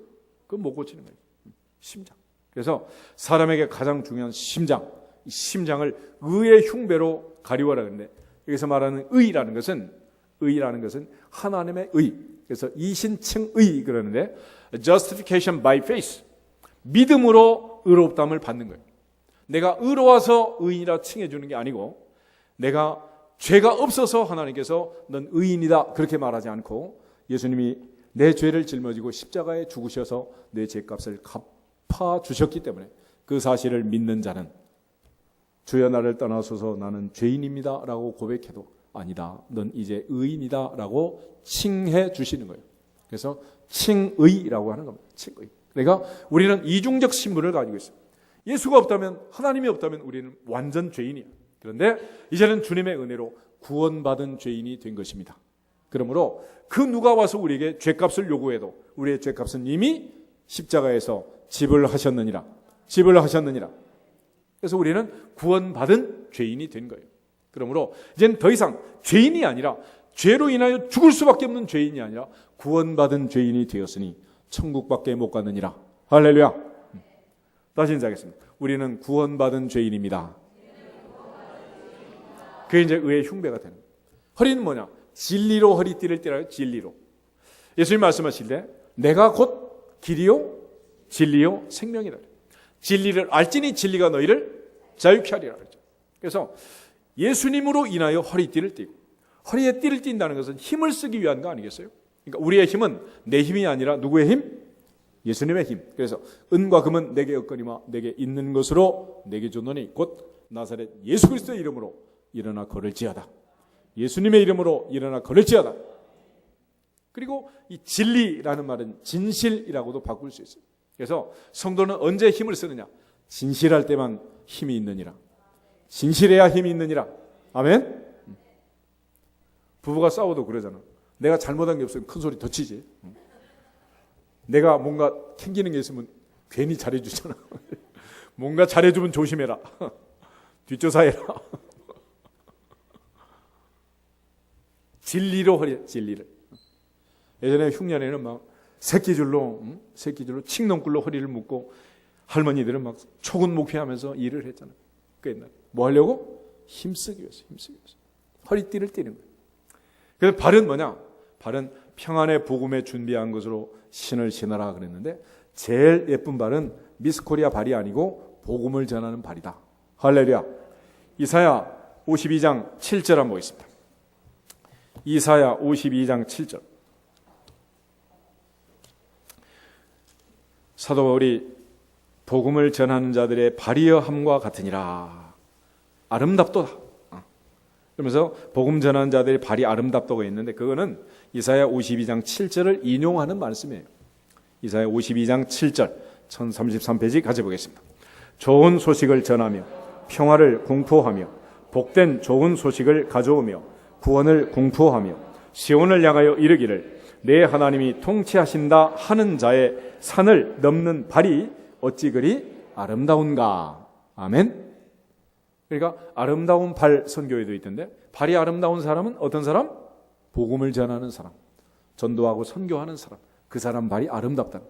S2: 그건 못 고치는 거예요. 심장. 그래서 사람에게 가장 중요한 심장. 이 심장을 의의 흉배로 가리워라 그러는데, 여기서 말하는 의라는 것은 하나님의 의. 그래서 이신칭의 그러는데, justification by faith. 믿음으로 의롭다함을 받는 거예요. 내가 의로워서 의인이라 칭해 주는 게 아니고, 내가 죄가 없어서 하나님께서 넌 의인이다 그렇게 말하지 않고, 예수님이 내 죄를 짊어지고 십자가에 죽으셔서 내 죄값을 갚아 주셨기 때문에 그 사실을 믿는 자는 주여 나를 떠나소서 나는 죄인입니다 라고 고백해도 아니다, 넌 이제 의인이다 라고 칭해 주시는 거예요. 그래서 칭의라고 하는 겁니다. 칭의. 그러니까 우리는 이중적 신분을 가지고 있어요. 예수가 없다면, 하나님이 없다면 우리는 완전 죄인이에요. 그런데 이제는 주님의 은혜로 구원받은 죄인이 된 것입니다. 그러므로 그 누가 와서 우리에게 죄값을 요구해도 우리의 죄값은 이미 십자가에서 지불하셨느니라. 그래서 우리는 구원받은 죄인이 된 거예요. 그러므로 이제는 더 이상 죄인이 아니라, 죄로 인하여 죽을 수밖에 없는 죄인이 아니라 구원받은 죄인이 되었으니 천국밖에 못 가느니라. 할렐루야. 다시 인사하겠습니다. 우리는 구원받은 죄인입니다. 그게 이제 의의 흉배가 되는 거예요. 허리는 뭐냐? 진리로 허리띠를 띠라요. 진리로. 예수님 말씀하실 때 내가 곧 길이요 진리요 생명이다. 진리를 알지니 진리가 너희를 자유케 하리라. 그래서 예수님으로 인하여 허리띠를 띠고, 허리에 띠를 띈다는 것은 힘을 쓰기 위한 거 아니겠어요? 그러니까 우리의 힘은 내 힘이 아니라 누구의 힘? 예수님의 힘. 그래서 은과 금은 내게 없거니와 내게 있는 것으로 내게 주노니 곧 나사렛 예수 그리스도의 이름으로 일어나 걸을지어다. 예수님의 이름으로 일어나 걸을지어다. 그리고 이 진리라는 말은 진실이라고도 바꿀 수 있어요. 그래서 성도는 언제 힘을 쓰느냐? 진실할 때만 힘이 있느니라. 진실해야 힘이 있느니라. 아멘. 부부가 싸워도 그러잖아. 내가 잘못한 게 없으면 큰 소리 더 치지. 내가 뭔가 캥기는 게 있으면 괜히 잘해주잖아. 뭔가 잘해주면 조심해라. 뒷조사해라. 진리로 허리, 진리를. 예전에 흉년에는 막 새끼줄로 칡농꿀로 허리를 묶고 할머니들은 막 초군 목피하면서 일을 했잖아. 그 옛날에. 뭐 하려고? 힘쓰기 위해서. 허리띠를 띠는 거예요. 그래서 발은 뭐냐? 발은 평안의 복음에 준비한 것으로 신을 신어라 그랬는데, 제일 예쁜 발은 미스코리아 발이 아니고 복음을 전하는 발이다. 할렐루야. 이사야 52장 7절 한번 보겠습니다. 이사야 52장 7절. 사도 바울이 복음을 전하는 자들의 발이여함과 같으니라. 아름답도다. 그러면서 복음 전하는 자들의 발이 아름답다고 했는데, 그거는 이사야 52장 7절을 인용하는 말씀이에요. 이사야 52장 7절 1033페이지 가져보겠습니다. 좋은 소식을 전하며 평화를 공포하며 복된 좋은 소식을 가져오며 구원을 공포하며 시온을 향하여 이르기를 내 하나님이 통치하신다 하는 자의 산을 넘는 발이 어찌 그리 아름다운가. 아멘. 그러니까 아름다운 발 선교에도 있던데, 발이 아름다운 사람은 어떤 사람? 복음을 전하는 사람, 전도하고 선교하는 사람. 그 사람 발이 아름답다.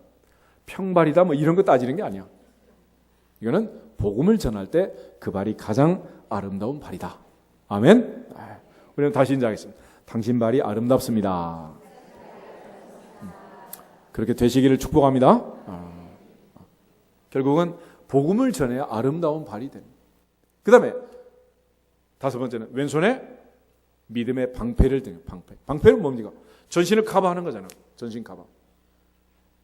S2: 평발이다 뭐 이런 거 따지는 게 아니야. 이거는 복음을 전할 때 그 발이 가장 아름다운 발이다. 아멘. 우리는 다시 인정하겠습니다. 당신 발이 아름답습니다. 그렇게 되시기를 축복합니다. 결국은 복음을 전해야 아름다운 발이 됩니다. 그 다음에 다섯 번째는 왼손에 믿음의 방패를 드는 방패는 뭡니까? 전신을 커버하는 거잖아요. 전신 커버.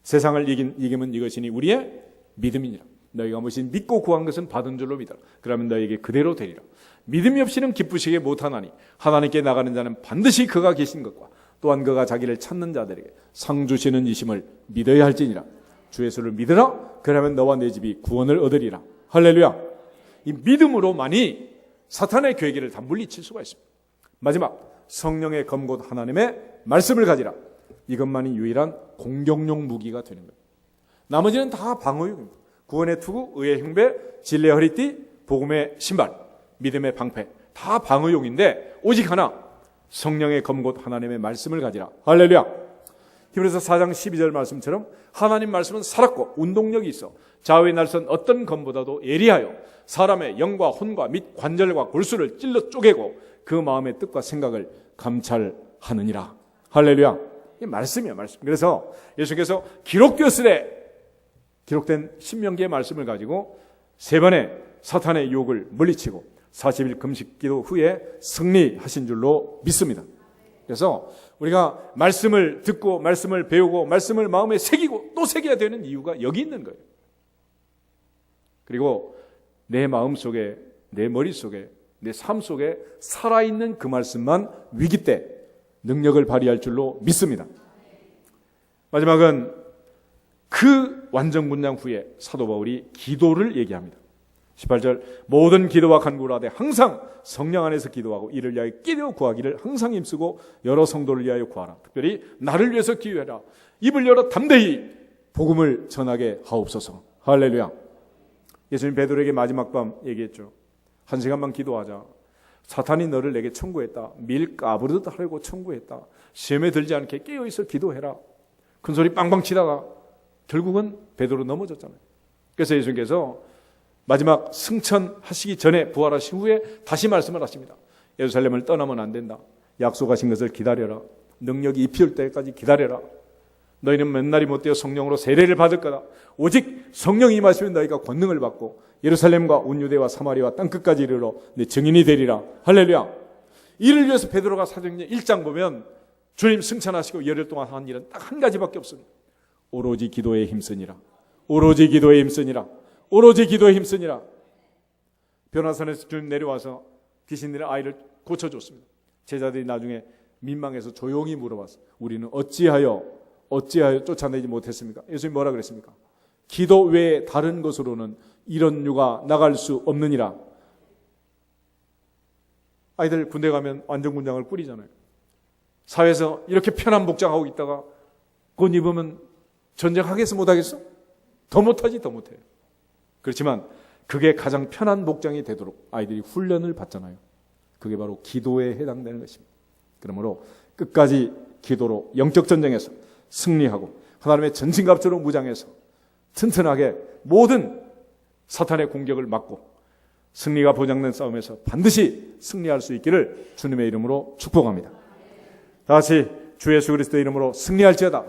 S2: 세상을 이기면 이것이니 우리의 믿음이니라. 너희가 무엇이 믿고 구한 것은 받은 줄로 믿어라. 그러면 너희에게 그대로 되리라. 믿음이 없이는 기쁘시게 못하나니 하나님께 나가는 자는 반드시 그가 계신 것과 또한 그가 자기를 찾는 자들에게 상 주시는 이심을 믿어야 할지니라. 주 예수를 믿으라. 그러면 너와 내 집이 구원을 얻으리라. 할렐루야. 이 믿음으로만이 사탄의 괴계를 다 물리칠 수가 있습니다. 마지막 성령의 검 곧 하나님의 말씀을 가지라. 이것만이 유일한 공격용 무기가 되는 거예요. 나머지는 다 방어용입니다. 구원의 투구, 의의 흉배, 진리의 허리띠, 복음의 신발, 믿음의 방패, 다 방어용인데 오직 하나, 성령의 검 곧 하나님의 말씀을 가지라. 할렐루야. 히브리서 4장 12절 말씀처럼 하나님 말씀은 살았고 운동력이 있어 좌우의 날선 어떤 검보다도 예리하여 사람의 영과 혼과 및 관절과 골수를 찔러 쪼개고 그 마음의 뜻과 생각을 감찰하느니라. 할렐루야. 이 말씀이야, 말씀. 그래서 예수께서 기록된 신명기의 말씀을 가지고 세 번의 사탄의 유혹을 물리치고 40일 금식 기도 후에 승리하신 줄로 믿습니다. 그래서 우리가 말씀을 듣고 말씀을 배우고 말씀을 마음에 새기고 또 새겨야 되는 이유가 여기 있는 거예요. 그리고 내 마음속에, 내 머릿속에, 내 삶 속에 살아있는 그 말씀만 위기 때 능력을 발휘할 줄로 믿습니다. 마지막은 그 완전 군장 후에 사도 바울이 기도를 얘기합니다. 18절 모든 기도와 간구를 하되 항상 성령 안에서 기도하고 이를 위하여 끼려 구하기를 항상 힘쓰고 여러 성도를 위하여 구하라. 특별히 나를 위해서 기도해라. 입을 열어 담대히 복음을 전하게 하옵소서. 할렐루야. 예수님 베드로에게 마지막 밤 얘기했죠. 1시간만 기도하자. 사탄이 너를 내게 청구했다. 밀 까부르듯 하려고 청구했다. 시험에 들지 않게 깨어있어 기도해라. 큰소리 빵빵 치다가 결국은 베드로 넘어졌잖아요. 그래서 예수님께서 마지막 승천하시기 전에 부활하신 후에 다시 말씀을 하십니다. 예루살렘을 떠나면 안 된다. 약속하신 것을 기다려라. 능력이 입힐 때까지 기다려라. 너희는 몇 날이 못되어 성령으로 세례를 받을 거다. 오직 성령이 임하시면 너희가 권능을 받고 예루살렘과 온 유대와 사마리아와 땅끝까지 이르러 내 증인이 되리라. 할렐루야. 이를 위해서 베드로가 사도행전 1장 보면 주님 승천하시고 열흘 동안 한 일은 딱 한 가지밖에 없습니다. 오로지 기도에 힘쓰니라. 오로지 기도에 힘쓰니라. 오로지 기도에 힘쓰니라. 변화산에서 주님 내려와서 귀신 들린 아이를 고쳐줬습니다. 제자들이 나중에 민망해서 조용히 물어봤어. 우리는 어찌하여 쫓아내지 못했습니까? 예수님이 뭐라 그랬습니까? 기도 외에 다른 것으로는 이런 유가 나갈 수 없느니라. 아이들 군대 가면 완전군장을 꾸리잖아요. 사회에서 이렇게 편한 복장하고 있다가 그것 입으면 전쟁하겠어 못하겠어? 더 못하지 더 못해요. 그렇지만 그게 가장 편한 복장이 되도록 아이들이 훈련을 받잖아요. 그게 바로 기도에 해당되는 것입니다. 그러므로 끝까지 기도로 영적 전쟁에서 승리하고 하나님의 전신갑주로 무장해서 튼튼하게 모든 사탄의 공격을 막고 승리가 보장된 싸움에서 반드시 승리할 수 있기를 주님의 이름으로 축복합니다. 다 같이 주 예수 그리스도의 이름으로 승리할지어다.